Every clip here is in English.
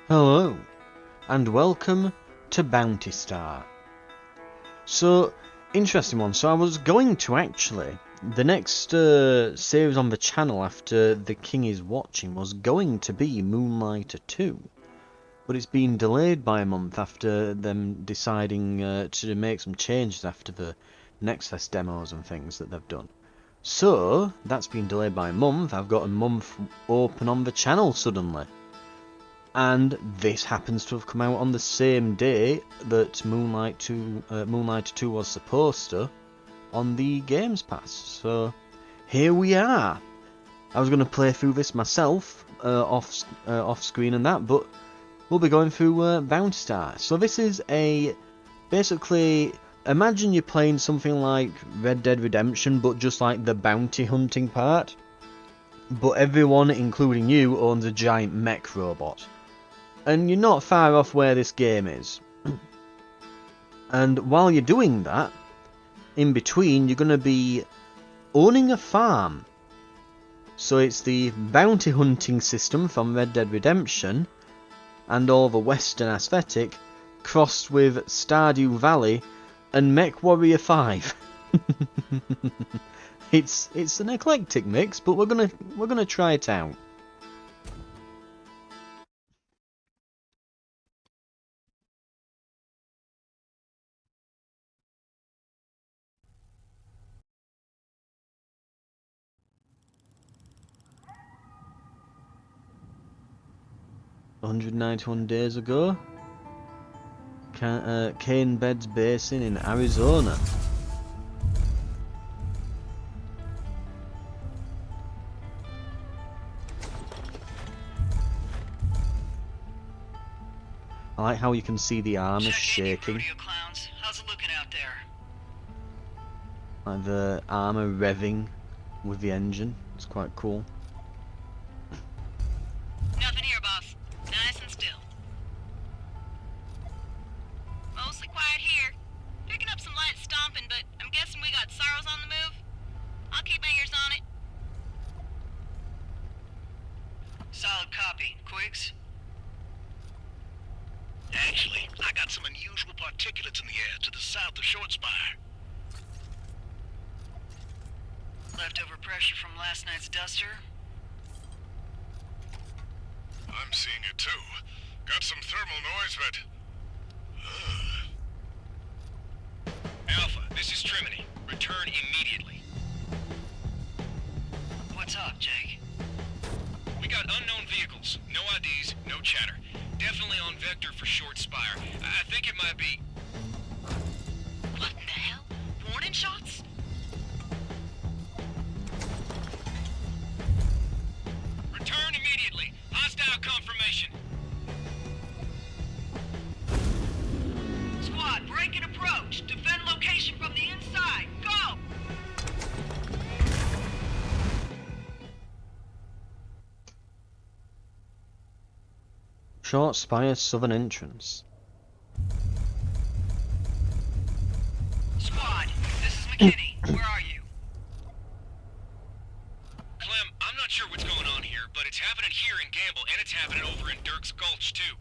Hello, and welcome to Bounty Star. So, interesting one. So I was going to actually, the next series on the channel after The King is Watching was going to be Moonlighter 2. But it's been delayed by a month after them deciding to make some changes after the Nexus demos and things that they've done. So, that's been delayed by a month. I've got a month open on the channel suddenly. And this happens to have come out on the same day that Moonlighter 2 was supposed to, on the Games Pass. So here we are. I was going to play through this myself, off screen and that, but we'll be going through Bounty Star. So this is basically, imagine you're playing something like Red Dead Redemption, but just like the bounty hunting part. But everyone, including you, owns a giant mech robot. And you're not far off where this game is. And while you're doing that, in between, you're going to be owning a farm. So it's the bounty hunting system from Red Dead Redemption and all the Western aesthetic crossed with Stardew Valley and Mech Warrior 5. It's an eclectic mix, but we're gonna try it out. "191 days ago, Cane Beds Basin in Arizona." I like how you can see the armor shaking. How's it looking out there? Like the armor revving with the engine. It's quite cool. Nothing here, boss. Nice and still. Mostly quiet here. Picking up some light stomping, but I'm guessing we got sorrows on the move. I'll keep my ears on it. Solid copy. Quigs? Actually, I got some unusual particulates in the air to the south of Short Spire. Leftover pressure from last night's duster? I'm seeing it too. Got some thermal noise, but... Alpha, this is Trimony. Return immediately. What's up, Jake? We got unknown vehicles. No IDs, no chatter. Definitely on vector for Short Spire. I think it might be... What in the hell? Warning shots? Return immediately. Hostile confirmation. Squad, break and approach. Defend location from the inside. Go! Short Spire southern entrance. Squad, this is McKinney. Where are you? Clem, I'm not sure what's going on here, but it's happening here in Gamble, and it's happening over in Dirk's Gulch, too.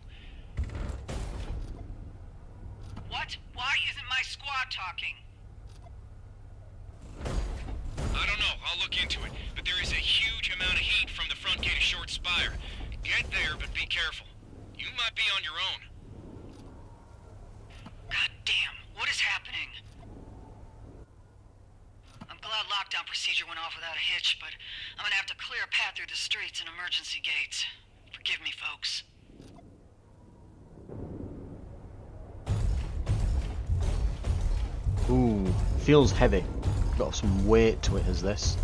What? Why isn't my squad talking? I don't know. I'll look into it. But there is a huge amount of heat from the front gate of Short Spire. Get there, but be careful. You might be on your own. God damn, what is happening? I'm glad lockdown procedure went off without a hitch, but I'm gonna have to clear a path through the streets and emergency gates. Forgive me, folks. Ooh, feels heavy. Got some weight to it as this.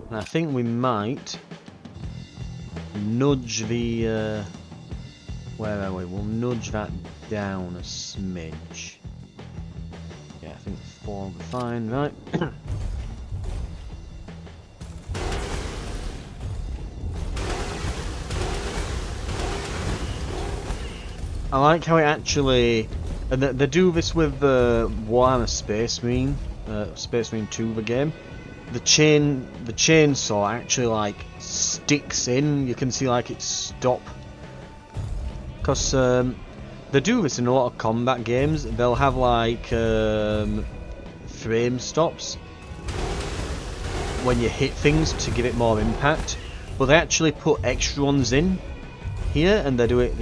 And I think we might nudge the where are we? We'll nudge that down a smidge. Yeah, I think 4 will be fine, right? I like how it actually, and they do this with Warhammer Space Marine, Space Marine 2, the game. The chainsaw actually like sticks in. You can see like it stop Because they do this in a lot of combat games. They'll have like frame stops when you hit things to give it more impact, but they actually put extra ones in here, and they do it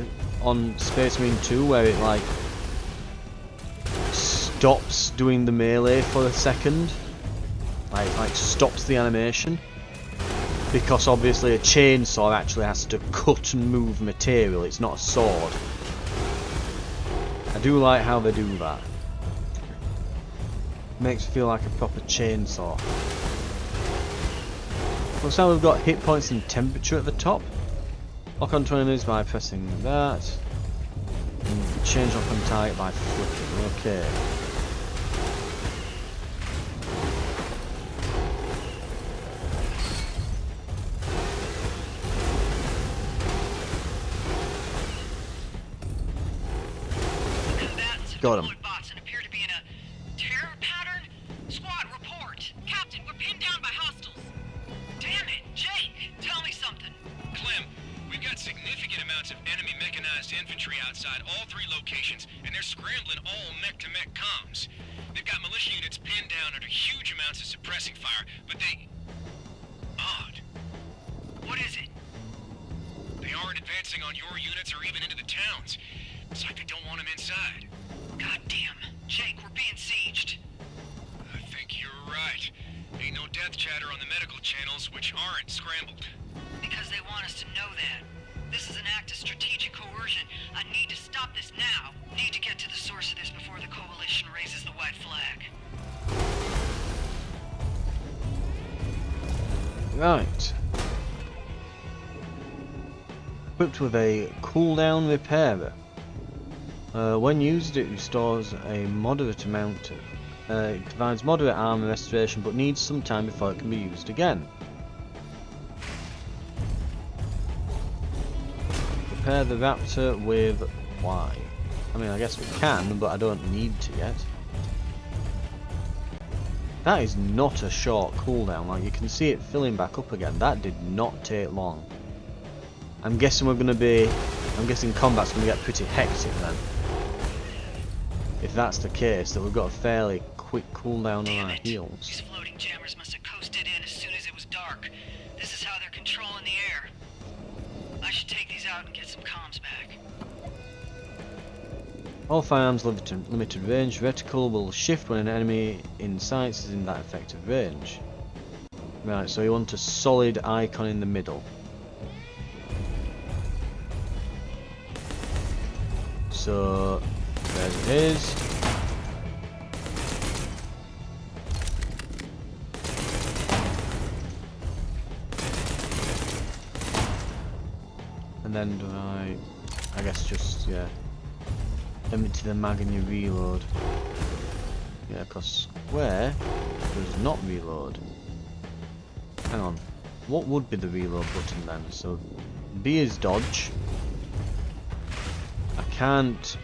on Space Marine 2 where it like stops doing the melee for a second, like stops the animation, because obviously a chainsaw actually has to cut and move material, it's not a sword. I do like how they do that. Makes it feel like a proper chainsaw. Looks like we've got hit points and temperature at the top. Lock onto enemies by pressing that. And change lock on target by flicking. Okay. Combatants have Got 'em. deployed bots and appear to be in a terror pattern. Squad, report. Captain, we're pinned down by hostiles. Damn it, Jake, tell me something. Clem, we've got significant amounts of enemy mechanized infantry outside all 3 locations, and they're scrambling all mech-to-mech comms. They've got militia units pinned down under huge amounts of suppressing fire, but they... Odd. What is it? They aren't advancing on your units or even into the towns. It's like they don't want them inside. Goddamn, Jake, we're being sieged. I think you're right. Ain't no death chatter on the medical channels, which aren't scrambled. Because they want us to know that. This is an act of strategic coercion. I need to stop this now. Need to get to the source of this before the Coalition raises the white flag. Right. Equipped with a cooldown repairer. When used, it restores a moderate amount of... it provides moderate armor restoration, but needs some time before it can be used again. Repair the Raptor with Y. I mean, I guess we can, but I don't need to yet. That is not a short cooldown, like you can see it filling back up again. That did not take long. I'm guessing combat's going to get pretty hectic then. If that's the case, that we've got a fairly quick cooldown on Damn our it. heals. These floating jammers must have coasted in as soon as it was dark. This is how they're controlling the air. I should take these out and get some comms back. All firearms limited range. Reticle will shift when an enemy in sight is in that effective range. Right, so you want a solid icon in the middle. So there it is. And then do I guess just, yeah, empty the mag and you reload. Yeah, because square does not reload. Hang on, what would be the reload button then? So B is dodge. I can't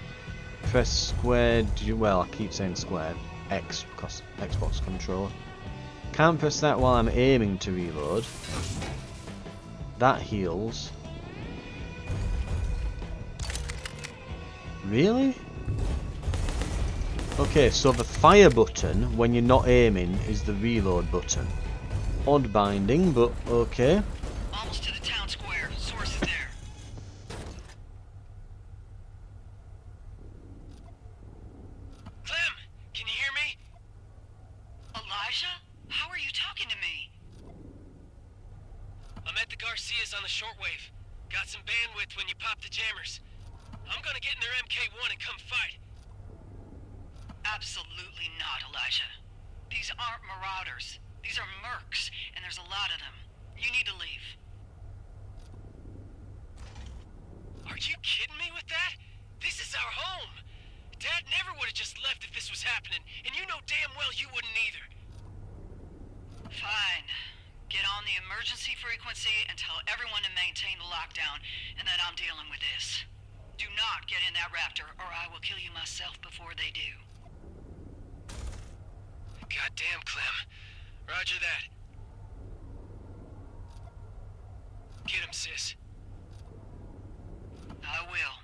press square, well I keep saying square, X because Xbox controller. Can't press that while I'm aiming to reload. That heals. Really? Okay, so the fire button when you're not aiming is the reload button. Odd binding, but okay. Almost to the town square. Source is there. Clem, can you hear me? Elijah? How are you talking to me? I'm at the Garcias on the shortwave. Got some bandwidth when you pop the jammers. I'm gonna get in their MK1 and come fight. Absolutely not, Elijah. These aren't marauders. These are mercs, and there's a lot of them. You need to leave. Are you kidding me with that? This is our home. Dad never would have just left if this was happening, and you know damn well you wouldn't either. Fine. Get on the emergency frequency and tell everyone to maintain the lockdown, and that I'm dealing with this. Do not get in that raptor, or I will kill you myself before they do. Goddamn, Clem. Roger that. Get him, sis. I will.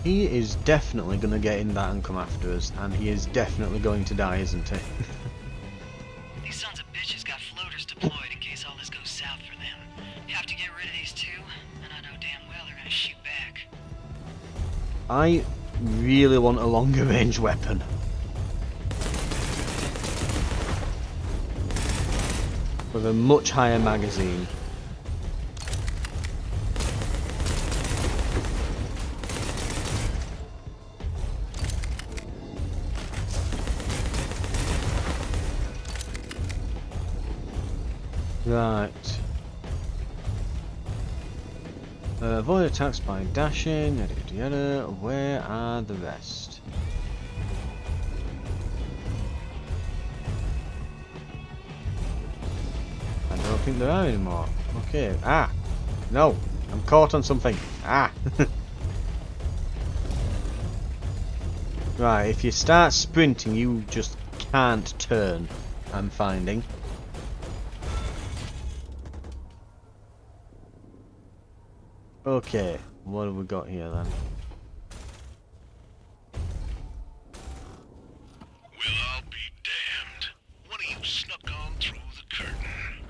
He is definitely going to get in that and come after us, and he is definitely going to die, isn't he? These sons of bitches got floaters deployed in case all this goes south for them. Have to get rid of these two, and I know damn well they're gonna shoot back. I really want a longer range weapon. With a much higher magazine. Right. Avoid attacks by dashing, yada yada yada. Where are the rest? I don't think there are anymore. Okay. Ah! No! I'm caught on something. Ah! Right, if you start sprinting, you just can't turn, I'm finding. Okay, what have we got here then? Well, I'll be damned. One of you snuck on through the curtain.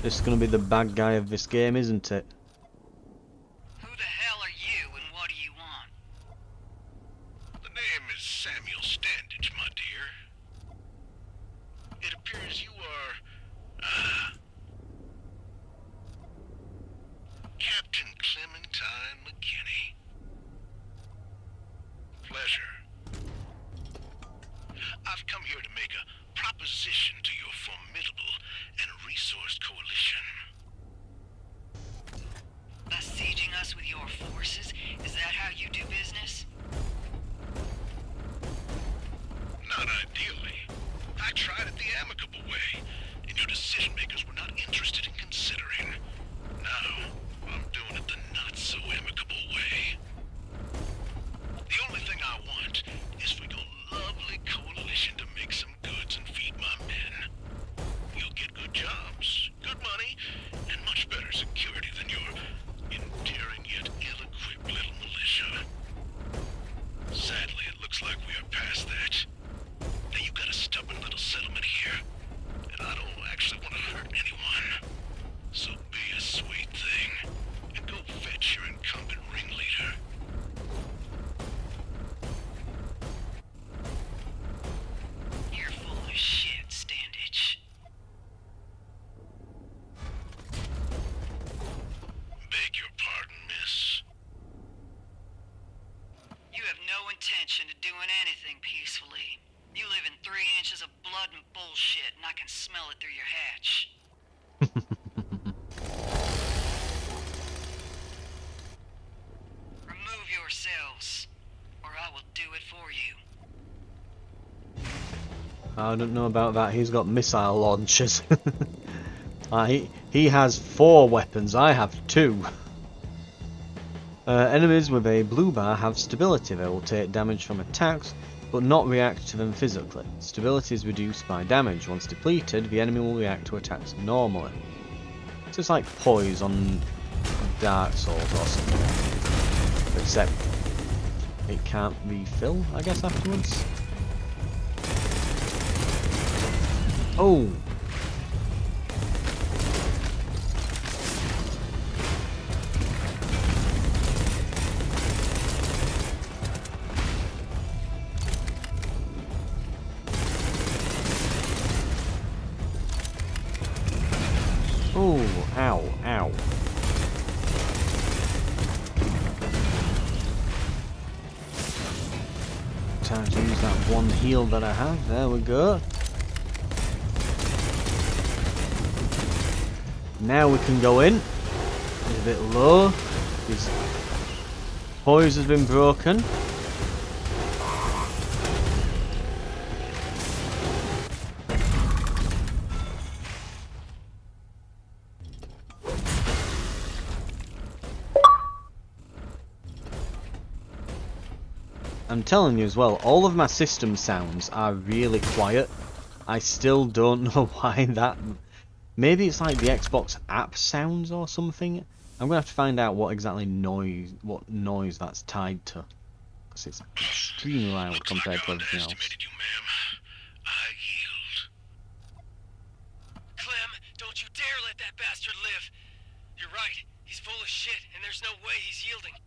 This is gonna be the bad guy of this game, isn't it? Who the hell are you, and what do you want? The name is Samuel Standage, my dear. It appears you are, Captain Clementine McKinney. Pleasure. I've come here to make a proposition to your formidable and resourced coalition. Besieging us with your forces? Is that how you do business? Not ideally. I tried it the amicable way, and your decision makers were not interested in considering. Now, I'm doing it the not-so-amicable way. The only thing I want is for your lovely coalition to make some goods and feed my men. You'll get good jobs, good money, and much better security than your endearing yet ill-equipped little militia. Sadly, it looks like we are past that. Now you've got a stubborn little settlement here, and I don't actually want to hurt anyone. So be a sweet thing, and go fetch your incumbent ringleader. You're full of shit, Standage. Beg your pardon, miss. You have no intention of doing anything peacefully. You live in 3 inches of blood and bullshit, and I can smell it through your hatch. Remove yourselves, or I will do it for you. I don't know about that, he's got missile launchers. He has 4 weapons, I have 2. Enemies with a blue bar have stability. They will take damage from attacks, but not react to them physically. Stability is reduced by damage. Once depleted, the enemy will react to attacks normally. So it's like poise on Dark Souls or something. Except it can't refill, I guess, afterwards. Oh! Oh, ow, ow. Time to use that one heal that I have. There we go. Now we can go in. It's a bit low. His poise has been broken. I'm telling you as well, all of my system sounds are really quiet. I still don't know why that... Maybe it's like the Xbox app sounds or something. I'm gonna have to find out what exactly noise that's tied to. because it's extremely loud Looks compared like to I everything else. underestimated you, ma'am. I yield. Clem, don't you dare let that bastard live! You're right, he's full of shit, and there's no way he's yielding.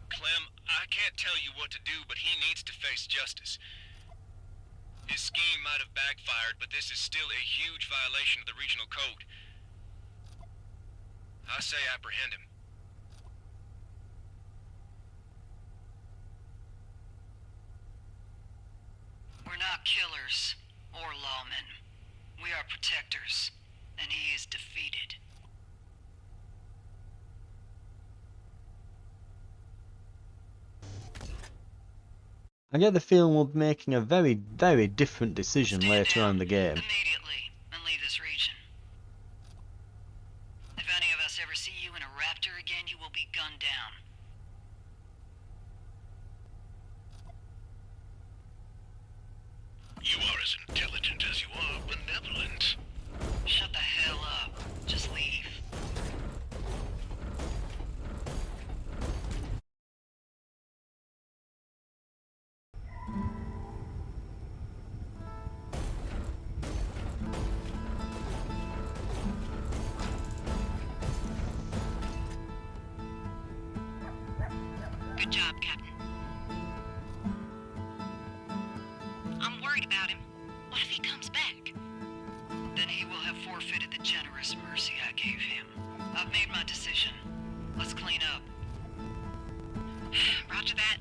Clem, I can't tell you what to do, but he needs to face justice. His scheme might have backfired, but this is still a huge violation of the regional code. I say apprehend him. We're not killers or lawmen. We are protectors, and he is defeated. I get the feeling we'll be making a very, very different decision Stand later on down in the game. immediately and leave this region. If any of us ever see you in a raptor again, you will be gunned down. You are as intelligent as you are benevolent. Shut the hell up. Just leave. Good job, Captain. I'm worried about him. What if he comes back? Then he will have forfeited the generous mercy I gave him. I've made my decision. Let's clean up. Roger that.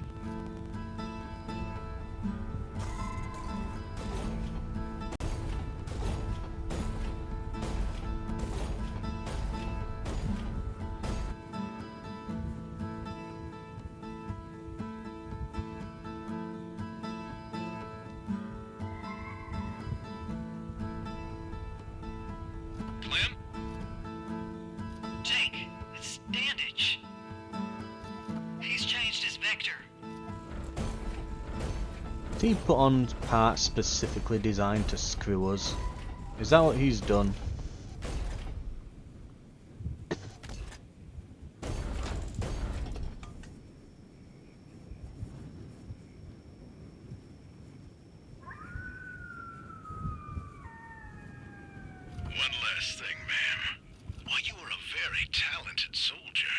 Clem? Jake, it's Dandage. He's changed his vector. Did he put on parts specifically designed to screw us? Is that what he's done? One last thing, ma'am. While you are a very talented soldier,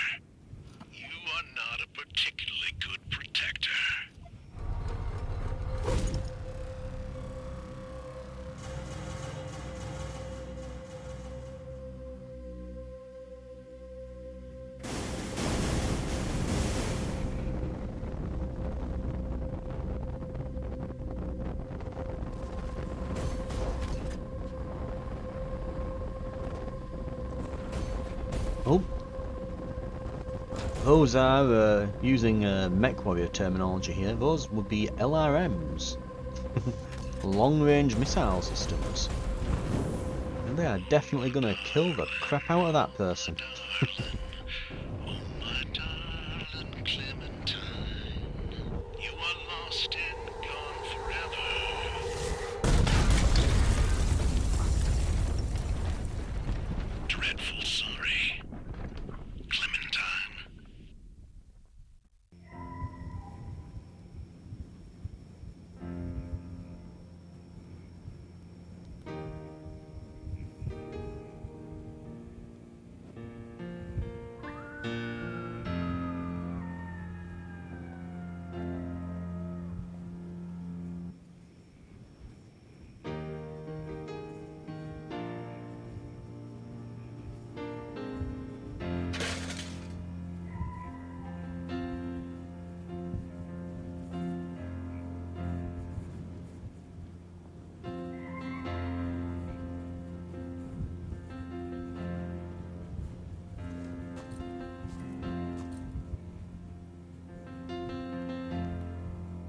you are not a particularly good protector. Oh. Those are, using Mech Warrior terminology here, those would be LRMs. Long-range missile systems. And they are definitely gonna kill the crap out of that person. Oh, my darling Clementine, you are lost and gone forever. Dreadful sorry, Clementine.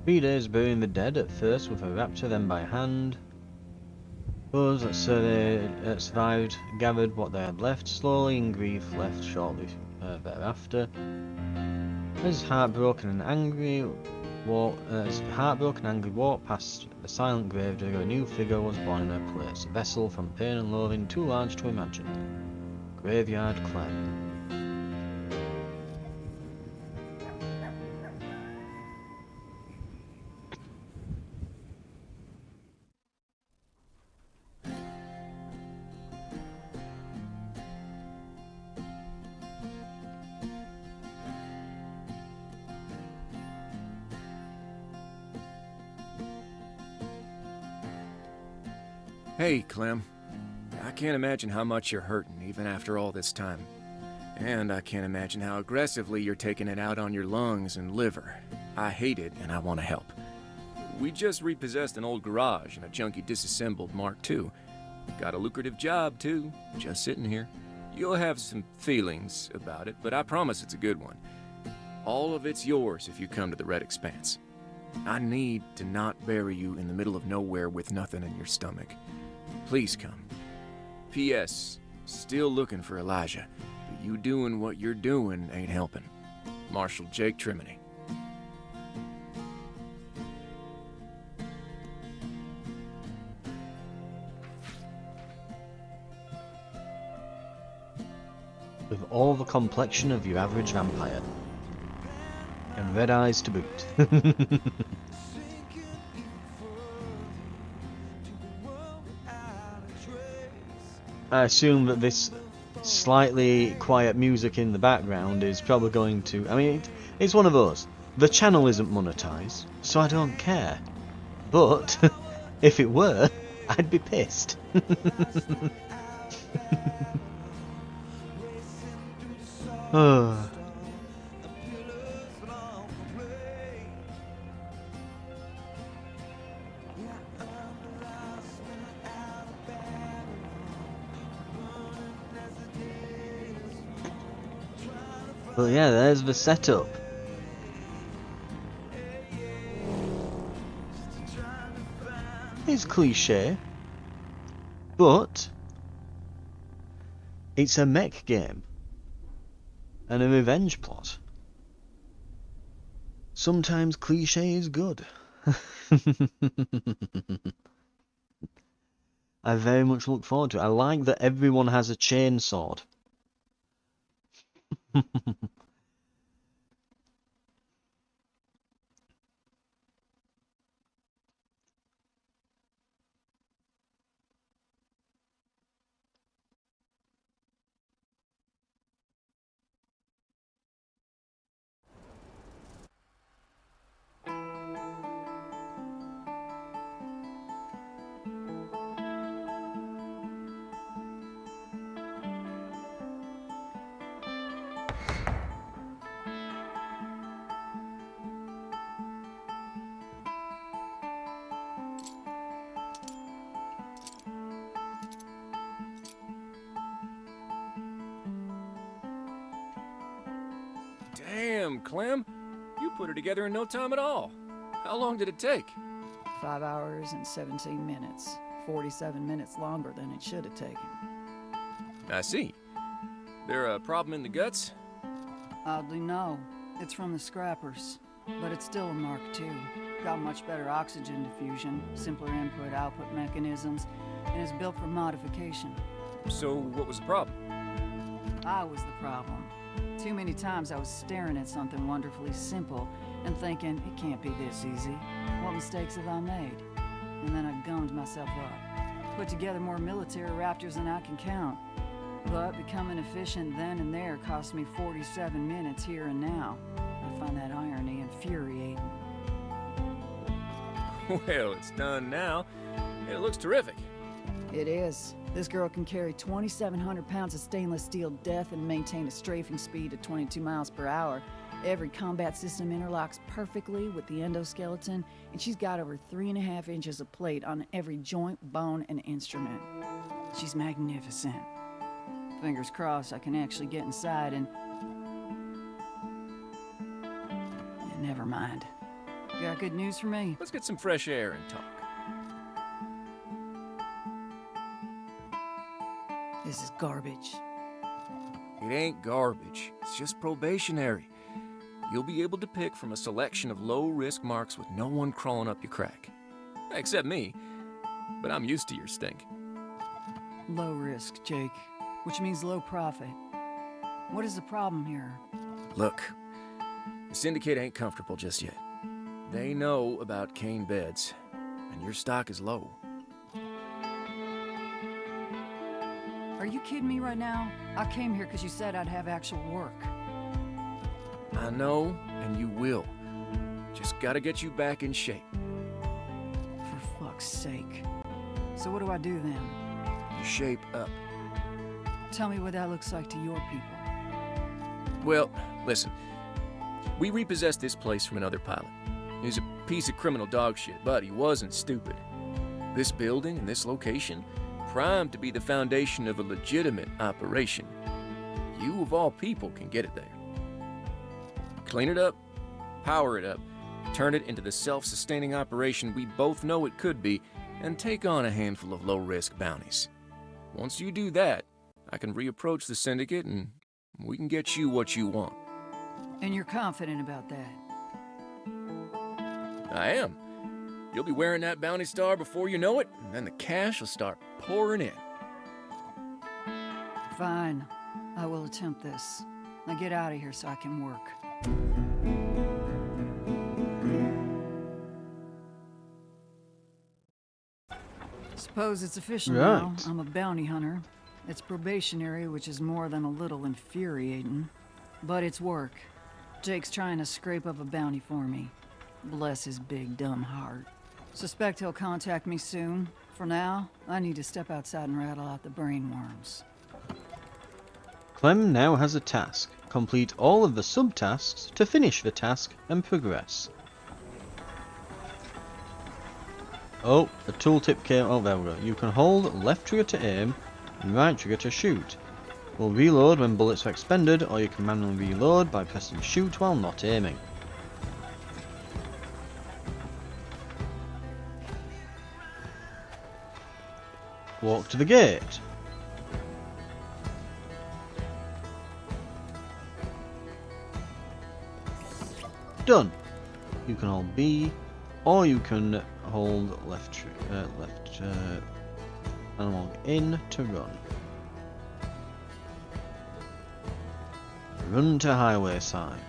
Three days burying the dead, at first with a raptor, then by hand. Those that survived gathered what they had left, slowly in grief left shortly thereafter. As heartbroken and angry walked past the silent gravedigger, a new figure was born in her place, a vessel from pain and loathing too large to imagine. Graveyard Clem. Hey, Clem. I can't imagine how much you're hurting, even after all this time. And I can't imagine how aggressively you're taking it out on your lungs and liver. I hate it, and I want to help. We just repossessed an old garage and a junky disassembled Mark II. Got a lucrative job, too, just sitting here. You'll have some feelings about it, but I promise it's a good one. All of it's yours if you come to the Red Expanse. I need to not bury you in the middle of nowhere with nothing in your stomach. Please come. P.S. Still looking for Elijah, but you doing what you're doing ain't helping. Marshal Jake Trimony. With all the complexion of your average vampire. And red eyes to boot. I assume that this slightly quiet music in the background is probably going to... I mean, it's one of those. The channel isn't monetized, so I don't care. But, if it were, I'd be pissed. Oh. But yeah, there's the setup. It's cliche, but it's a mech game and a revenge plot. Sometimes cliche is good. I very much look forward to it. I like that everyone has a chainsword. Damn, Clem. You put her together in no time at all. How long did it take? 5 hours and 17 minutes. 47 minutes longer than it should have taken. I see. There a problem in the guts? Oddly, no. It's from the scrappers. But it's still a Mark II. Got much better oxygen diffusion, simpler input-output mechanisms, and is built for modification. So what was the problem? I was the problem. Too many times I was staring at something wonderfully simple and thinking, it can't be this easy. What mistakes have I made? And then I gummed myself up. Put together more military raptors than I can count. But becoming efficient then and there cost me 47 minutes here and now. I find that irony infuriating. Well, it's done now. It looks terrific. It is. This girl can carry 2,700 pounds of stainless steel death and maintain a strafing speed of 22 miles per hour. Every combat system interlocks perfectly with the endoskeleton, and she's got over 3.5 inches of plate on every joint, bone, and instrument. She's magnificent. Fingers crossed I can actually get inside and never mind. You got good news for me? Let's get some fresh air and talk. This is garbage. It ain't garbage. It's just probationary. You'll be able to pick from a selection of low-risk marks with no one crawling up your crack. Except me. But I'm used to your stink. Low risk, Jake. Which means low profit. What is the problem here? Look, the Syndicate ain't comfortable just yet. They know about Kane beds, and your stock is low. Are you kidding me right now? I came here because you said I'd have actual work. I know, and you will. Just gotta get you back in shape. For fuck's sake. So what do I do then? You shape up. Tell me what that looks like to your people. Well, listen. We repossessed this place from another pilot. He was a piece of criminal dog shit, but he wasn't stupid. This building and this location, primed to be the foundation of a legitimate operation. You, of all people, can get it there. Clean it up, power it up, turn it into the self-sustaining operation we both know it could be, and take on a handful of low-risk bounties. Once you do that, I can reapproach the syndicate and we can get you what you want. And you're confident about that? I am. You'll be wearing that bounty star before you know it, and then the cash will start pouring in. Fine. I will attempt this. Now get out of here so I can work. Suppose it's official now. Right. I'm a bounty hunter. It's probationary, which is more than a little infuriating. But it's work. Jake's trying to scrape up a bounty for me. Bless his big, dumb heart. Suspect he'll contact me soon. For now, I need to step outside and rattle out the brainworms. Clem now has a task. Complete all of the subtasks to finish the task and progress. Oh, a tooltip came. Oh, there we go. You can hold left trigger to aim and right trigger to shoot. Will reload when bullets are expended, or you can manually reload by pressing shoot while not aiming. Walk to the gate. Done. You can hold B, or you can hold left analog in to run. Run to highway sign.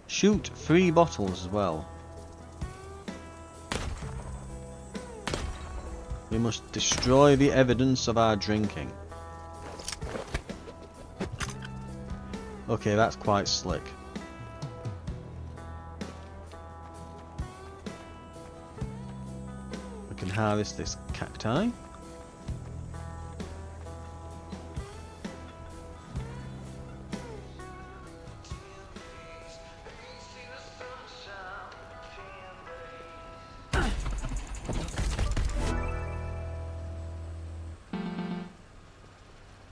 Shoot 3 bottles as well. We must destroy the evidence of our drinking. Okay, that's quite slick. We can harvest this cacti.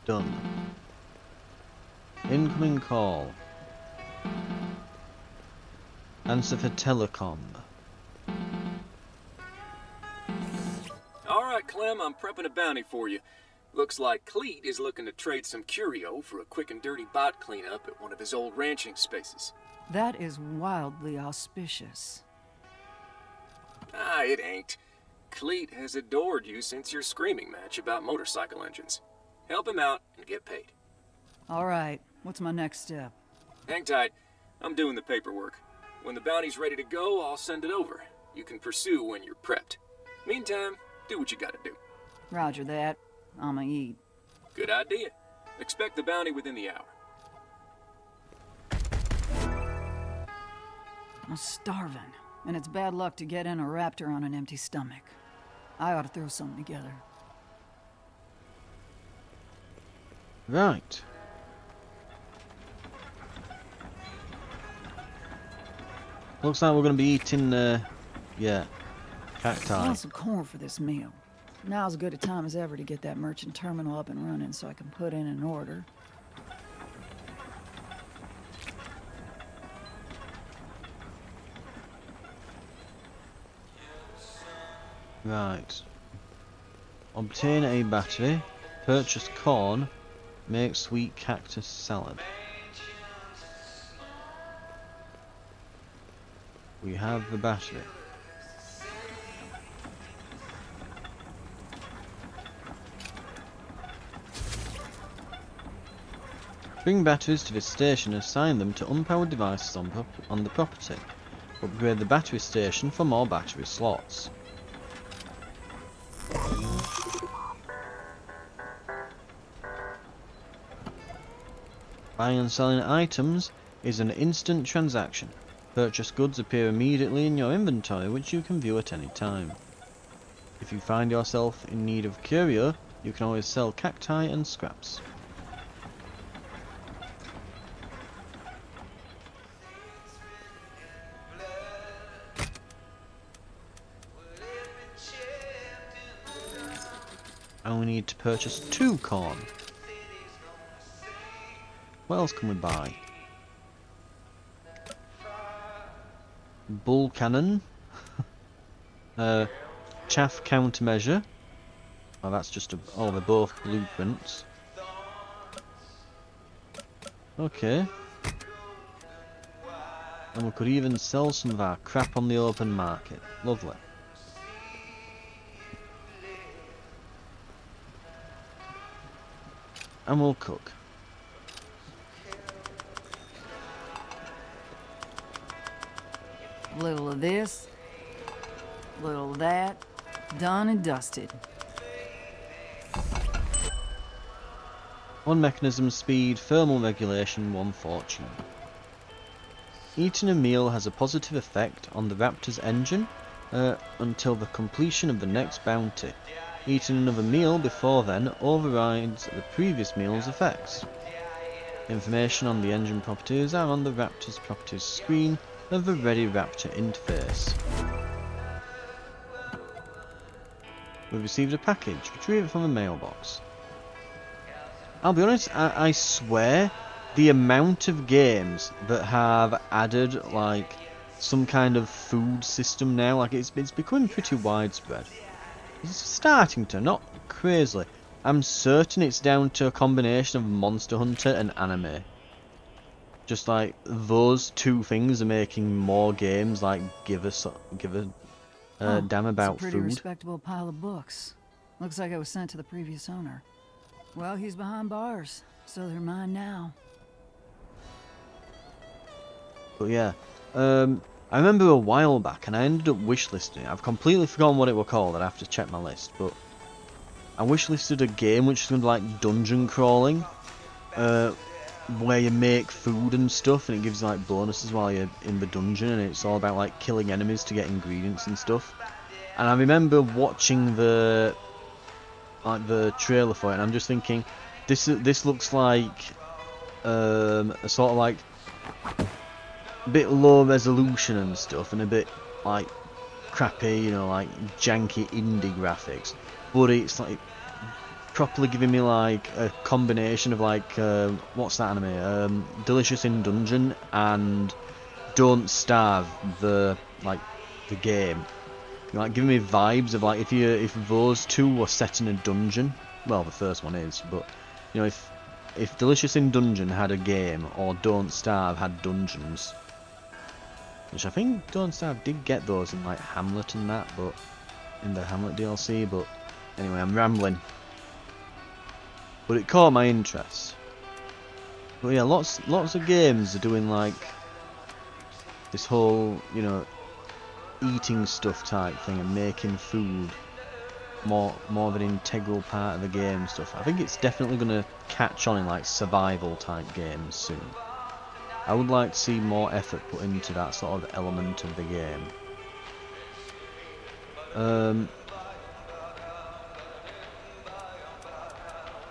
Done. Incoming call. Answer for telecom. Alright, Clem, I'm prepping a bounty for you. Looks like Cleet is looking to trade some curio for a quick and dirty bot cleanup at one of his old ranching spaces. That is wildly auspicious. Ah, it ain't. Cleet has adored you since your screaming match about motorcycle engines. Help him out and get paid. All right, what's my next step? Hang tight. I'm doing the paperwork. When the bounty's ready to go, I'll send it over. You can pursue when you're prepped. Meantime, do what you gotta do. Roger that. I'ma eat. Good idea. Expect the bounty within the hour. I'm starving, and it's bad luck to get in a raptor on an empty stomach. I ought to throw something together. Right. Looks like we're going to be eating, yeah, I cacti. want some corn for this meal. Now's as good a time as ever to get that merchant terminal up and running so I can put in an order. Right. Obtain a battery. Purchase corn. Make sweet cactus salad. We have the battery. Bring batteries to this station and assign them to unpowered devices on the property. Upgrade the battery station for more battery slots. Buying and selling items is an instant transaction. Purchased goods appear immediately in your inventory, which you can view at any time. If you find yourself in need of curio, you can always sell cacti and scraps. And we need to purchase 2 corn. What else can we buy? Bull cannon. Chaff countermeasure. Oh, that's just a... Oh, they're both blueprints. Okay. And we could even sell some of our crap on the open market. Lovely. And we'll cook. Little of this, little of that, done and dusted. 1 mechanism speed, thermal regulation, 1 fortune. Eating a meal has a positive effect on the Raptor's engine until the completion of the next bounty. Eating another meal before then overrides the previous meal's effects. Information on the engine properties are on the Raptor's properties screen of the Ready Raptor interface. We've received a package. Retrieve it from the mailbox. I'll be honest, I swear the amount of games that have added like some kind of food system now, like it's becoming pretty widespread. It's starting to, not crazily. I'm certain it's down to a combination of Monster Hunter and anime. Just like those 2 things are making more games like give a damn about it's a pretty food. respectable pile of books. Looks like it was sent to the previous owner. Well, he's behind bars, so they're mine now. But yeah, I remember a while back, and I ended up wishlisting it. I've completely forgotten what it was called. I'd have to check my list, but I wishlisted a game which is going to be like dungeon crawling, where you make food and stuff, and it gives you like bonuses while you're in the dungeon, and it's all about like killing enemies to get ingredients and stuff. And I remember watching the trailer for it, and I'm just thinking, this looks like a sort of like a bit low resolution and stuff, and a bit like crappy, you know, like janky indie graphics, but it's like properly giving me like a combination of like what's that anime? Delicious in Dungeon and Don't Starve, the game. You know, like giving me vibes of like if those 2 were set in a dungeon. Well, the first one is, but you know, if Delicious in Dungeon had a game or Don't Starve had dungeons, which I think Don't Starve did get those in like Hamlet and that, but in the Hamlet DLC. But anyway, I'm rambling. But it caught my interest. But yeah, lots of games are doing like this whole, you know, eating stuff type thing and making food more of an integral part of the game and stuff. I think it's definitely going to catch on in like survival type games soon. I would like to see more effort put into that sort of element of the game.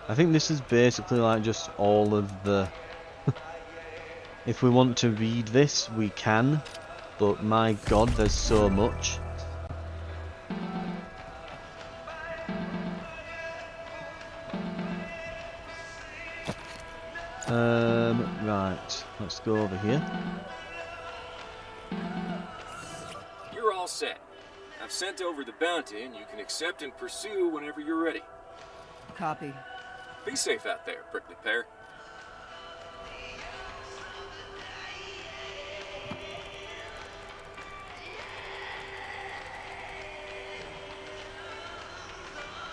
I think this is basically like just all of the... If we want to read this, we can, but my god, there's so much. Right, let's go over here. You're all set. I've sent over the bounty, and you can accept and pursue whenever you're ready. Copy. Be safe out there, prickly pear.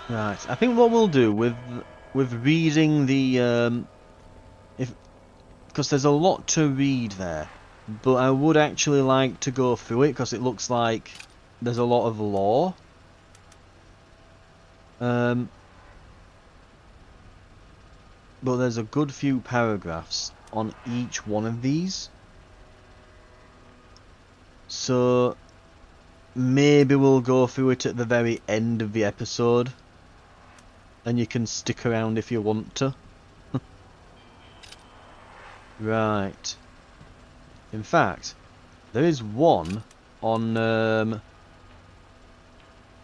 Right, I think what we'll do with reading the because there's a lot to read there, but I would actually like to go through it because it looks like there's a lot of lore. But there's a good few paragraphs on each one of these. So maybe we'll go through it at the very end of the episode, and you can stick around if you want to. Right. In fact, there is one on...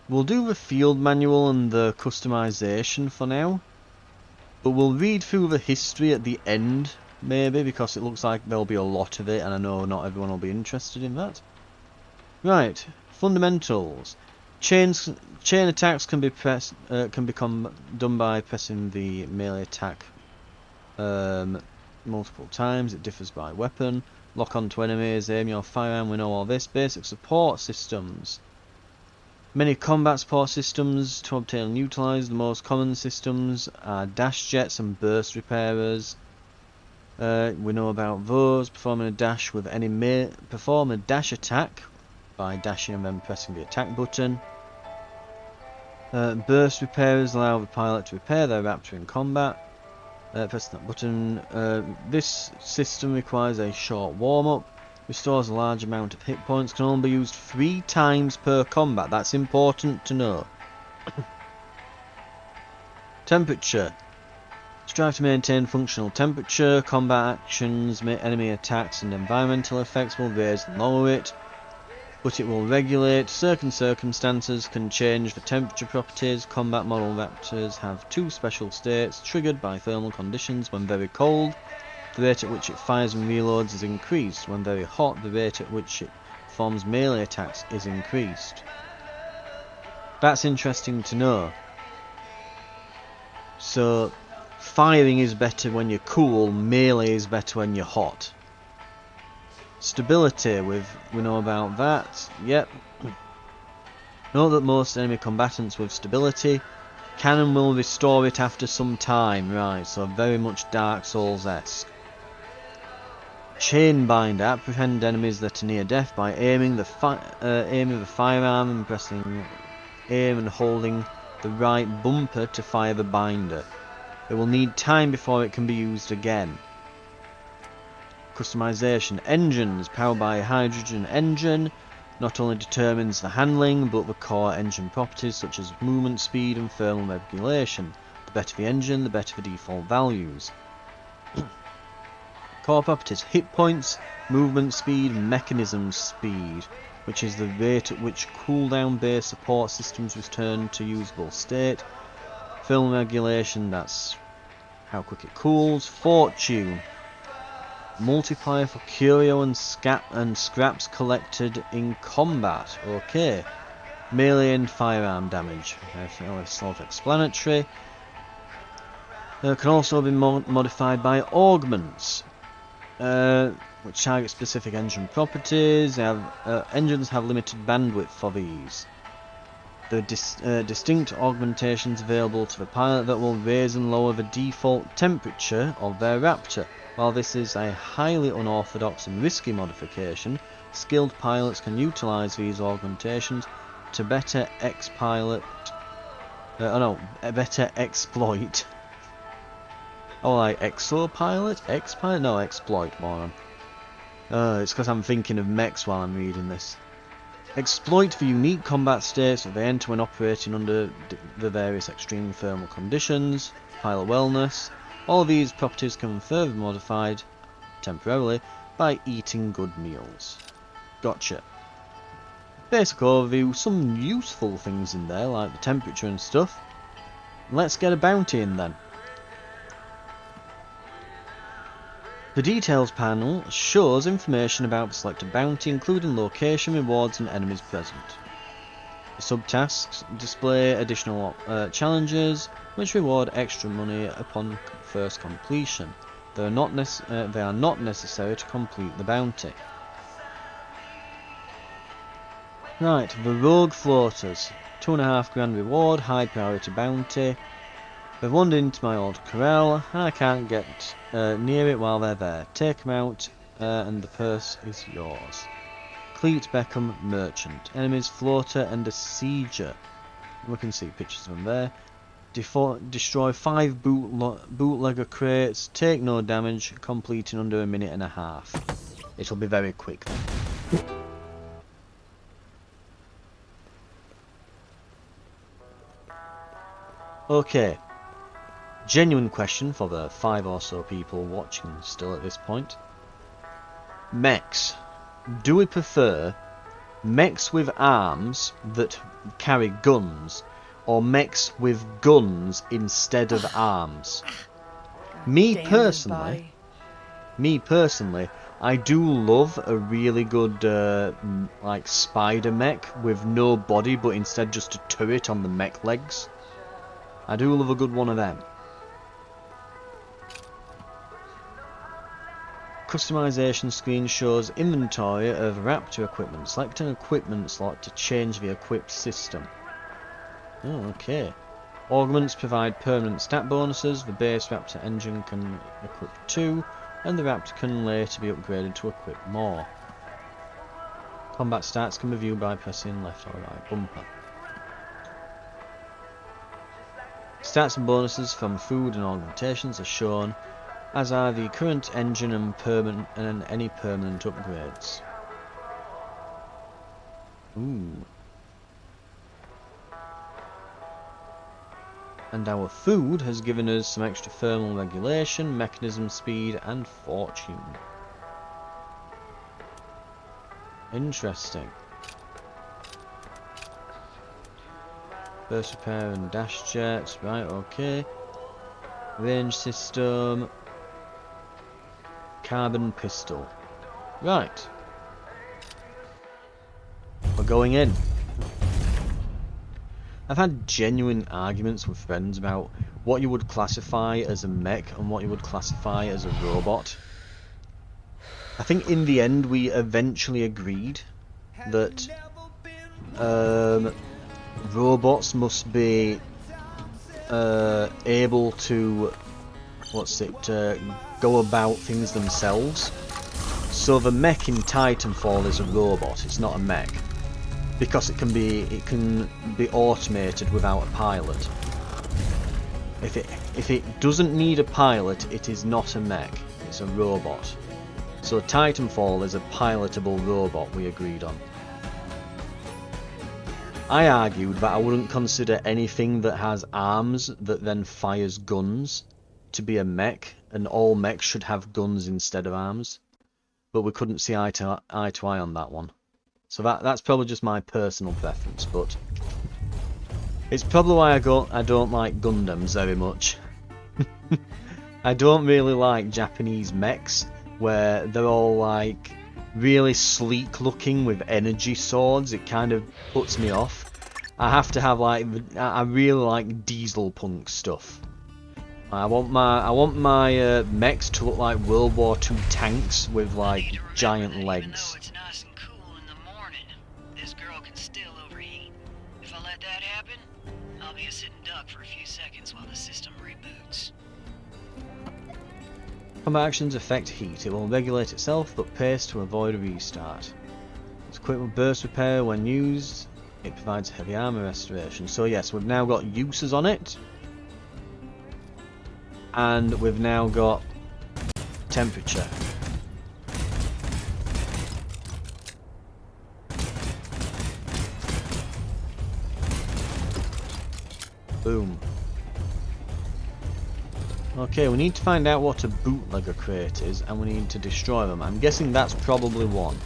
we'll do the field manual and the customization for now, but we'll read through the history at the end, maybe, because it looks like there'll be a lot of it, and I know not everyone will be interested in that. Right, fundamentals. Chain attacks can become done by pressing the melee attack multiple times. It differs by weapon. Lock onto enemies, aim your firearm. We know all this. Basic support systems. Many combat support systems to obtain and utilise. The most common systems are dash jets and burst repairers. We know about those. Performing a dash with any perform a dash attack by dashing and then pressing the attack button. Burst repairers allow the pilot to repair their raptor in combat. Pressing that button. This system requires a short warm-up. Restores a large amount of hit points. Can only be used 3 times per combat. That's important to know. Temperature. Strive to maintain functional temperature. Combat actions, enemy attacks and environmental effects will raise and lower it, but it will regulate. Certain circumstances can change the temperature properties. Combat model raptors have 2 special states triggered by thermal conditions. When very cold, the rate at which it fires and reloads is increased. When very hot, the rate at which it performs melee attacks is increased. That's interesting to know. So, firing is better when you're cool, melee is better when you're hot. Stability, we know about that. Yep. Note that most enemy combatants with stability can and will restore it after some time. Right, so very much Dark Souls-esque. Chainbinder. Apprehend enemies that are near death by aiming the firearm and pressing aim and holding the right bumper to fire the binder. It will need time before it can be used again. Customization. Engines. Powered by a hydrogen engine. Not only determines the handling, but the core engine properties such as movement speed and thermal regulation. The better the engine, the better the default values. Core properties: hit points, movement speed, mechanism speed, which is the rate at which cooldown based support systems return to usable state. Thermal regulation, that's how quick it cools. Fortune, multiplier for curio and scraps collected in combat. Okay. Melee and firearm damage, fairly self-explanatory. Can also be modified by augments, which target specific engine properties. Engines have limited bandwidth for these. The distinct augmentations available to the pilot that will raise and lower the default temperature of their raptor. While this is a highly unorthodox and risky modification, skilled pilots can utilize these augmentations to better exploit. Oh, like exopilot? Expilot? No, exploit, moron. It's because I'm thinking of mechs while I'm reading this. Exploit the unique combat states that they enter when operating under the various extreme thermal conditions. Pilot wellness. All of these properties can further be modified, temporarily, by eating good meals. Gotcha. Basic overview, some useful things in there, like the temperature and stuff. Let's get a bounty in then. The details panel shows information about the selected bounty, including location, rewards and enemies present. The subtasks display additional challenges, which reward extra money upon first completion. They are not necessary to complete the bounty. Right, the Rogue Floaters. 2.5 grand reward, high priority bounty. They've wandered into my old corral, and I can't get near it while they're there. Take them out, and the purse is yours. Cleet Beckham, Merchant. Enemies, Floater and a Sieger. We can see pictures of them there. Destroy 5 bootlegger crates. Take no damage, complete in under a minute and a half. It'll be very quick then. Okay. Genuine question for the 5 or so people watching still at this point. Mechs. Do we prefer mechs with arms that carry guns, or mechs with guns instead of arms? Me personally, I do love a really good like spider mech with no body but instead just a turret on the mech legs. I do love a good one of them. Customization screen shows inventory of Raptor equipment. Select an equipment slot to change the equipped system. Oh, okay. Augments provide permanent stat bonuses. The base Raptor engine can equip 2, and the Raptor can later be upgraded to equip more. Combat stats can be viewed by pressing left or right bumper. Stats and bonuses from food and augmentations are shown, as are the current engine and any permanent upgrades. Ooh. And our food has given us some extra thermal regulation, mechanism speed, and fortune. Interesting. Burst repair and dash jets, right, okay. Range system. Carbon pistol. Right. We're going in. I've had genuine arguments with friends about what you would classify as a mech and what you would classify as a robot. I think in the end we eventually agreed that robots must be able to go about things themselves. So the mech in Titanfall is a robot, it's not a mech. Because it can be automated without a pilot. If it doesn't need a pilot, it is not a mech, it's a robot. So Titanfall is a pilotable robot, we agreed on. I argued that I wouldn't consider anything that has arms that then fires guns to be a mech, and all mechs should have guns instead of arms. But we couldn't see eye to eye on that one. So that's probably just my personal preference, but it's probably why I don't like Gundams very much. I don't really like Japanese mechs, where they're all like really sleek looking with energy swords. It kind of puts me off. I have to have I really like diesel punk stuff. I want my mechs to look like World War II tanks with like giant legs. Combat actions affect heat. It will regulate itself, but pace to avoid a restart. It's equipped with burst repair when used. It provides heavy armor restoration. So yes, we've now got uses on it. And we've now got temperature. Boom. Okay, we need to find out what a bootlegger crate is, and we need to destroy them. I'm guessing that's probably one.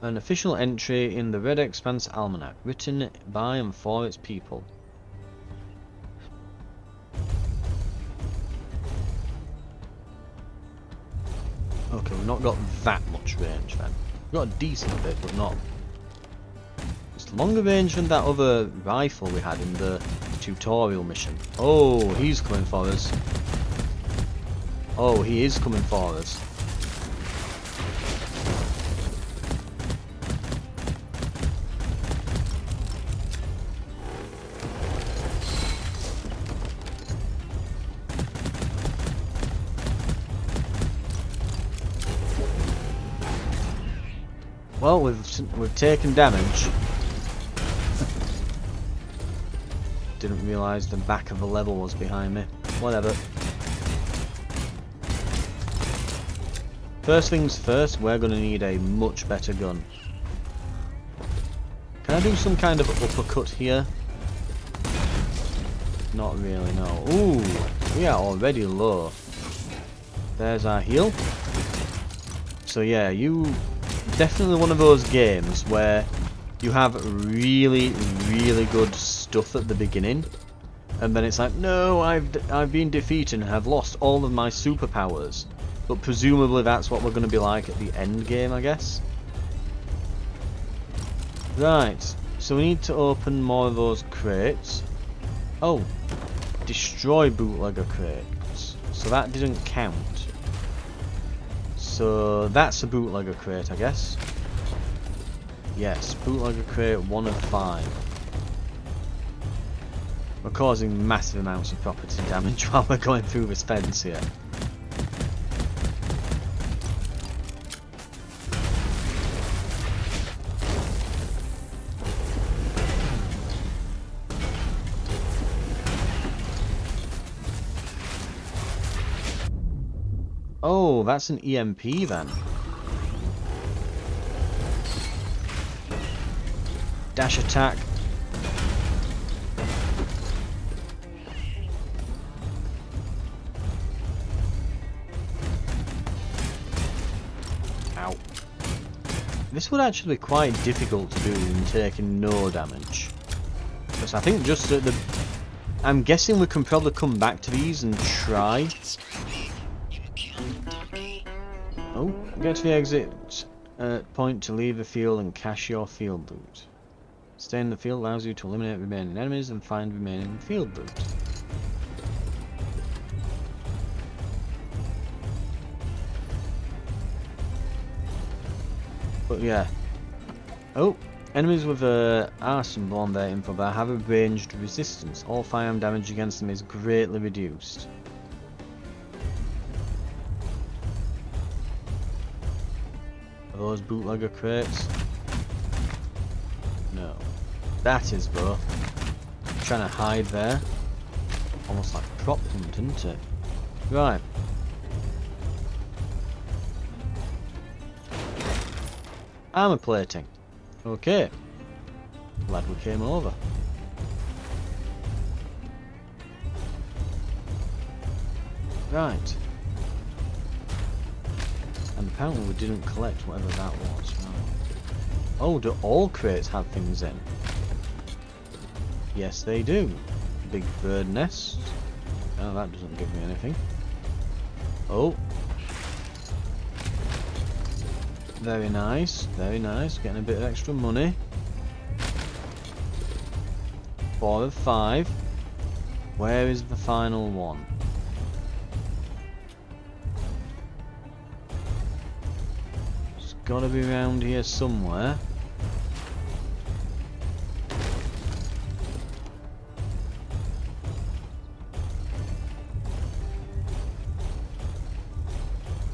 An official entry in the Red Expanse Almanac, written by and for its people. Okay, we've not got that much range then. We've got a decent bit, but not... It's longer range than that other rifle we had in the tutorial mission. Oh, he's coming for us. Oh, he is coming for us. Well, we've taken damage. Didn't realise the back of the level was behind me. Whatever. First things first, we're going to need a much better gun. I do some kind of uppercut here? Not really, no. Ooh, we are already low. There's our heal. So yeah, you definitely one of those games where you have really, really good stuff at the beginning, and then it's like, no, I've been defeated and have lost all of my superpowers. But presumably that's what we're going to be like at the end game, I guess. Right, so we need to open more of those crates. Oh, destroy bootlegger crates. So that didn't count. So that's a bootlegger crate, I guess. Yes, bootlegger crate 1 of 5. We're causing massive amounts of property damage while we're going through this fence here. Oh, that's an EMP then. Dash attack. Ow. This would actually be quite difficult to do in taking no damage. Because I think just at the... I'm guessing we can probably come back to these and try. Oh, get to the exit point to leave the field and cache your field loot. Stay in the field allows you to eliminate remaining enemies and find remaining field loot. But yeah. Oh, enemies with R symbol on their info bar have a ranged resistance. All firearm damage against them is greatly reduced. Are those bootlegger crates? No. That is though. Trying to hide there. Almost like prop hunt, isn't it? Right. Armor plating. Okay. Glad we came over. Right. And apparently we didn't collect whatever that was. Right. Oh, do all crates have things in? Yes, they do. Big bird nest. Oh, that doesn't give me anything. Oh. Very nice, very nice. Getting a bit of extra money. 4 of 5. Where is the final one? It's gotta be around here somewhere.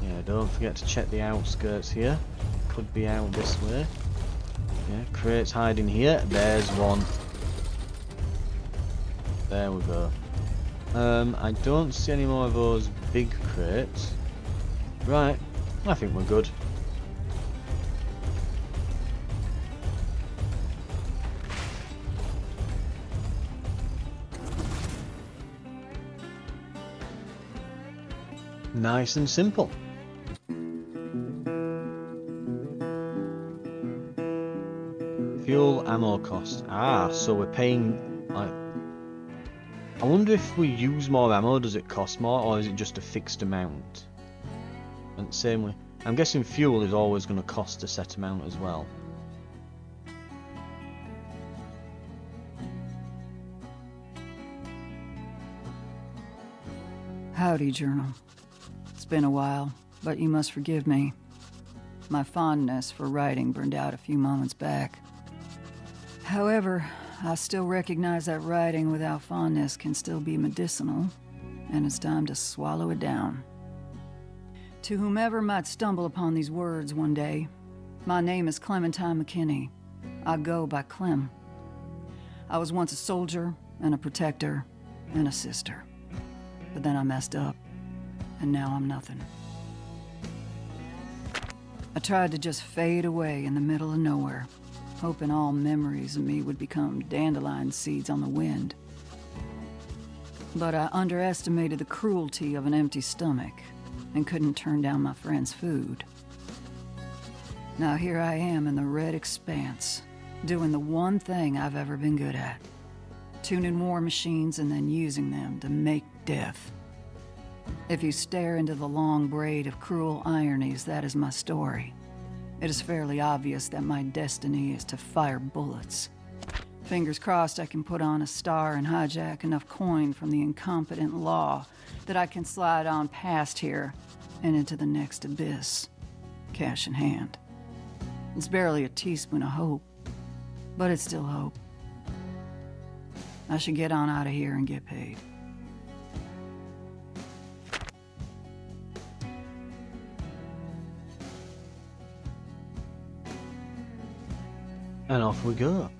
Yeah, don't forget to check the outskirts here. Could be out this way. Yeah, crates hiding here. There's one. There we go. I don't see any more of those big crates. Right, I think we're good. Nice and simple. Fuel ammo cost. Ah, so we're paying like... I wonder if we use more ammo, does it cost more, or is it just a fixed amount? And same way, I'm guessing fuel is always going to cost a set amount as well. Howdy, Journal. It's been a while, but you must forgive me. My fondness for writing burned out a few moments back. However, I still recognize that writing without fondness can still be medicinal, and it's time to swallow it down. To whomever might stumble upon these words one day, my name is Clementine McKinney. I go by Clem. I was once a soldier, and a protector, and a sister. But then I messed up, and now I'm nothing. I tried to just fade away in the middle of nowhere, hoping all memories of me would become dandelion seeds on the wind. But I underestimated the cruelty of an empty stomach and couldn't turn down my friend's food. Now here I am in the Red Expanse, doing the one thing I've ever been good at. Tuning war machines and then using them to make death. If you stare into the long braid of cruel ironies, that is my story. It is fairly obvious that my destiny is to fire bullets. Fingers crossed I can put on a star and hijack enough coin from the incompetent law that I can slide on past here and into the next abyss, cash in hand. It's barely a teaspoon of hope, but it's still hope. I should get on out of here and get paid. And off we go.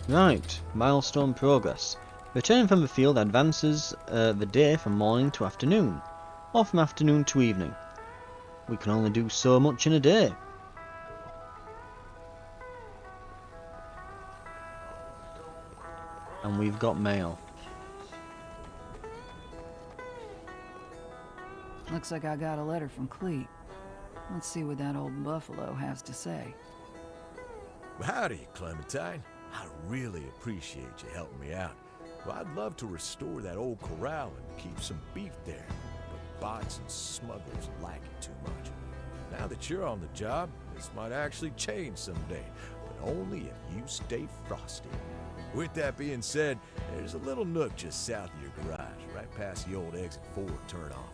Right, milestone progress. Returning from the field advances the day from morning to afternoon, or from afternoon to evening. We can only do so much in a day. And we've got mail. Looks like I got a letter from Clem. Let's see what that old buffalo has to say. Howdy, Clementine. I really appreciate you helping me out. Well, I'd love to restore that old corral and keep some beef there, but bots and smugglers like it too much. Now that you're on the job, this might actually change someday, but only if you stay frosty. With that being said, there's a little nook just south of your garage, right past the old exit 4 turnoff.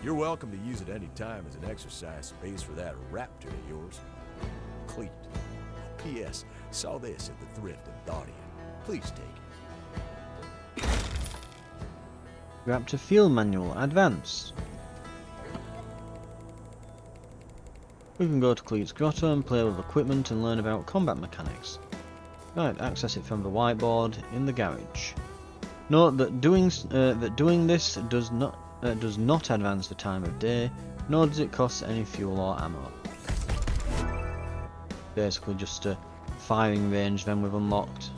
You're welcome to use it any time as an exercise space for that raptor of yours. Cleet. P.S. Saw this at the thrift and thought of you. Please take it. Raptor Field Manual, Advance. We can go to Cleet's Grotto and play with equipment and learn about combat mechanics. Right, access it from the whiteboard in the garage. Note that doing this does not advance the time of day, nor does it cost any fuel or ammo. Basically just a firing range then we've unlocked.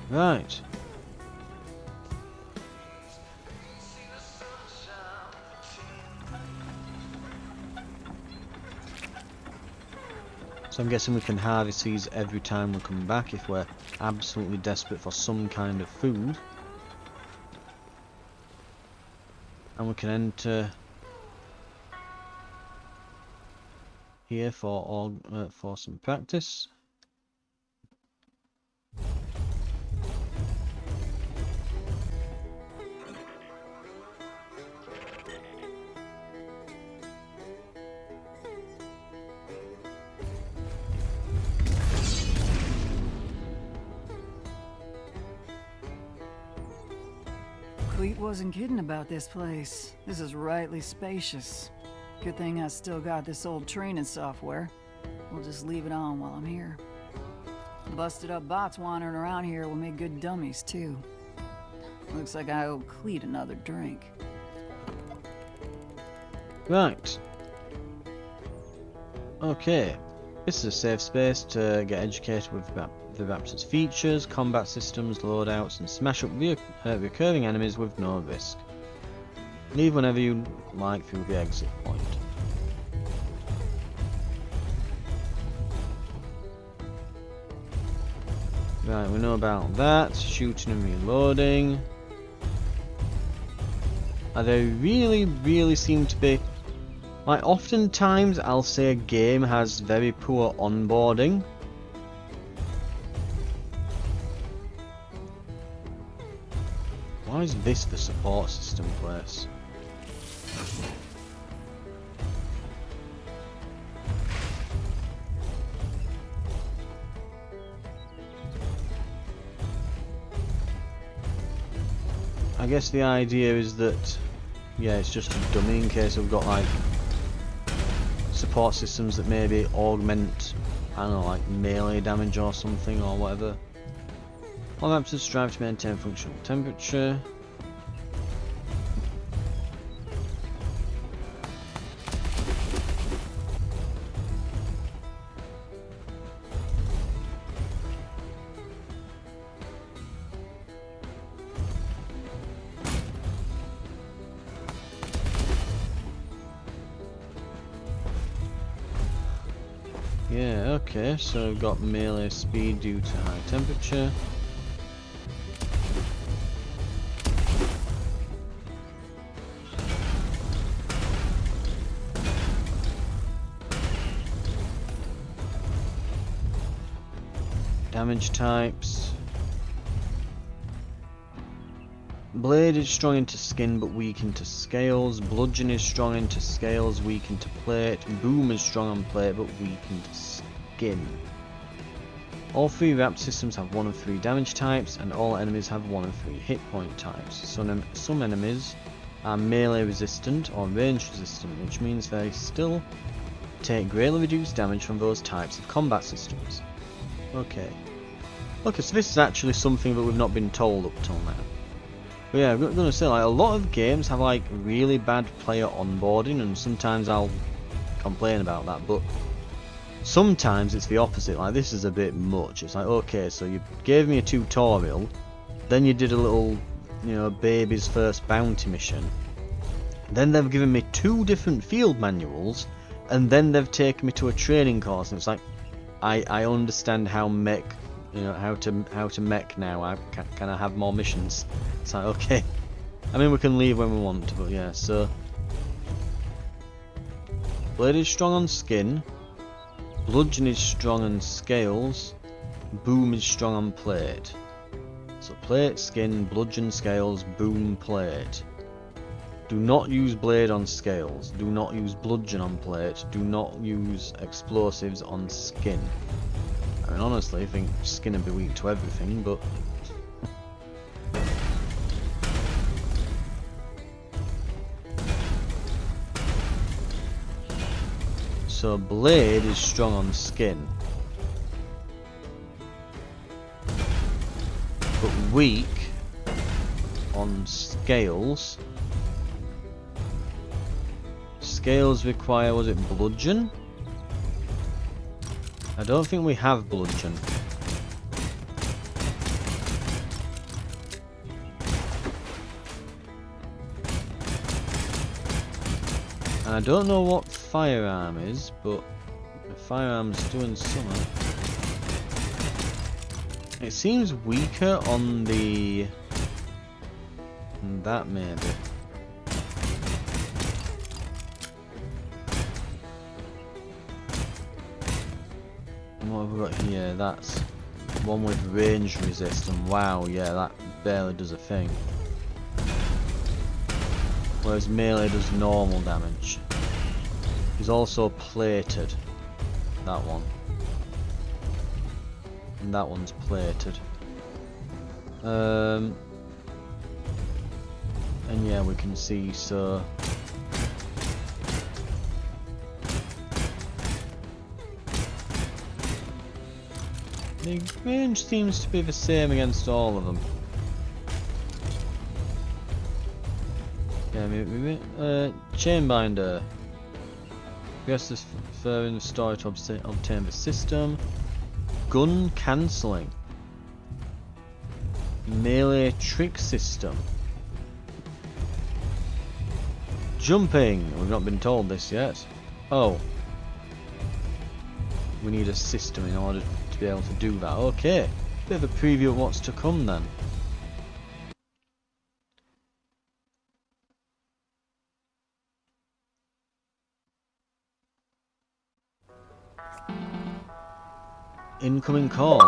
Right. So I'm guessing we can harvest these every time we come back if we're absolutely desperate for some kind of food. And we can enter here for some practice. Clem wasn't kidding about this place. This is rightly spacious. Good thing I still got this old training software. We'll just leave it on while I'm here. Busted up bots wandering around here will make good dummies, too. Looks like I owe Clem another drink. Right. Okay. This is a safe space to get educated with the Raptor's features, combat systems, loadouts, and smash up recurring enemies with no risk. Leave whenever you like through the exit point. Right, we know about that. Shooting and reloading. They really seem to be... Like, oftentimes I'll say a game has very poor onboarding. Why is this the support system place? I guess the idea is that, yeah, it's just a dummy in case we've got like support systems that maybe augment, I don't know, like melee damage or something or whatever. All maps strive to maintain functional temperature. Yeah, okay, so we've got melee speed due to high temperature. Damage types. Blade is strong into skin but weak into scales. Bludgeon is strong into scales, weak into plate. Boom is strong on plate but weak into skin. All 3 wrap systems have 1 of 3 damage types, and all enemies have 1 of 3 hit point types. Some enemies are melee resistant or range resistant, which means they still take greatly reduced damage from those types of combat systems. Okay. Okay, so this is actually something that we've not been told up till now. But yeah, I'm gonna say, like, a lot of games have like really bad player onboarding, and sometimes I'll complain about that, but sometimes it's the opposite. Like, this is a bit much. It's like, okay, so you gave me a tutorial, then you did a little, you know, baby's first bounty mission, then they've given me 2 different field manuals, and then they've taken me to a training course, and it's like, I understand how mech, you know, how to mech now. Can I have more missions? It's like, okay. I mean, we can leave when we want to, but yeah, so Blade is strong on skin, Bludgeon is strong on scales, Boom is strong on plate. So plate, skin, bludgeon, scales, boom, plate. Do not use blade on scales, do not use bludgeon on plate, do not use explosives on skin. I mean, honestly, I think skin would be weak to everything, but so blade is strong on skin, but weak on scales. Scales require, was it bludgeon? I don't think we have bludgeon. And I don't know what firearm is, but the firearm's doing something. It seems weaker on the... that maybe. And what have we got here? That's one with range resist, and wow, yeah, that barely does a thing. Whereas melee does normal damage. He's also plated. That one. And that one's plated. And yeah, we can see, so... the range seems to be the same against all of them. Yeah, maybe Chainbinder. Yes, this further in the story to obtain the system. Gun cancelling. Melee trick system. Jumping. We've not been told this yet. Oh. We need a system in order to be able to do that. Okay. Bit of a preview of what's to come then. Incoming call.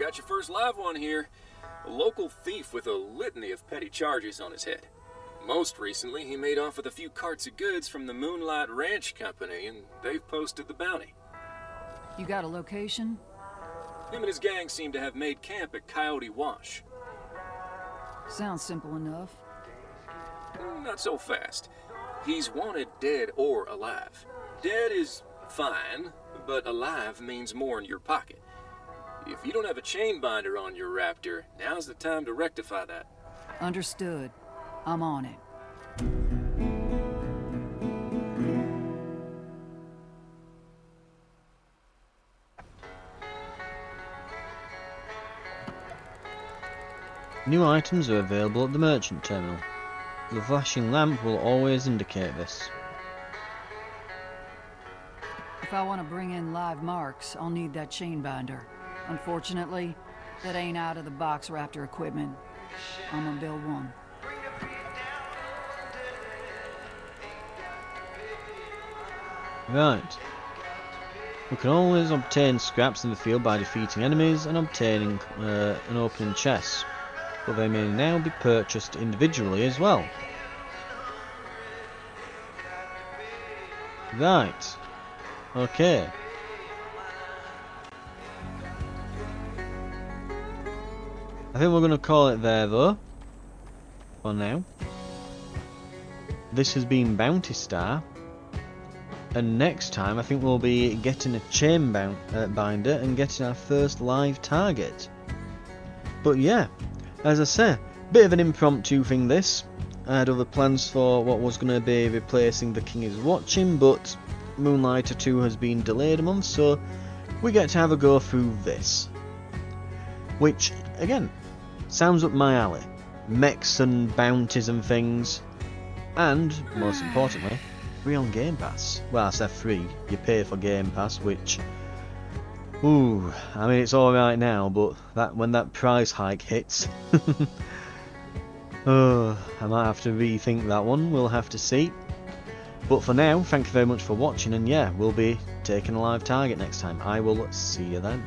Got your first live one here. A local thief with a litany of petty charges on his head. Most recently, he made off with a few carts of goods from the Moonlight Ranch Company, and they've posted the bounty. You got a location? Him and his gang seem to have made camp at Coyote Wash. Sounds simple enough. Not so fast. He's wanted dead or alive. Dead is fine, but alive means more in your pocket. If you don't have a chain binder on your raptor, now's the time to rectify that. Understood. I'm on it. New items are available at the merchant terminal. The flashing lamp will always indicate this. If I want to bring in live marks, I'll need that chain binder. Unfortunately, that ain't out of the box raptor equipment. I'm gonna build one. Right. We can always obtain scraps in the field by defeating enemies and obtaining and opening chests, but they may now be purchased individually as well. Right. Okay. I think we're going to call it there though, for now. This has been Bounty Star. And next time I think we'll be getting a chain binder and getting our first live target. But yeah, as I say, bit of an impromptu thing this. I had other plans for what was going to be replacing The King is Watching, but Moonlighter 2 has been delayed a month, so we get to have a go through this. Which, again, sounds up my alley. Mechs and bounties and things. And, most importantly, free on Game Pass. Well, I said free. You pay for Game Pass, which... Ooh, I mean, it's alright now, but when that price hike hits... oh, I might have to rethink that one. We'll have to see. But for now, thank you very much for watching, and yeah, we'll be taking a live target next time. I will see you then.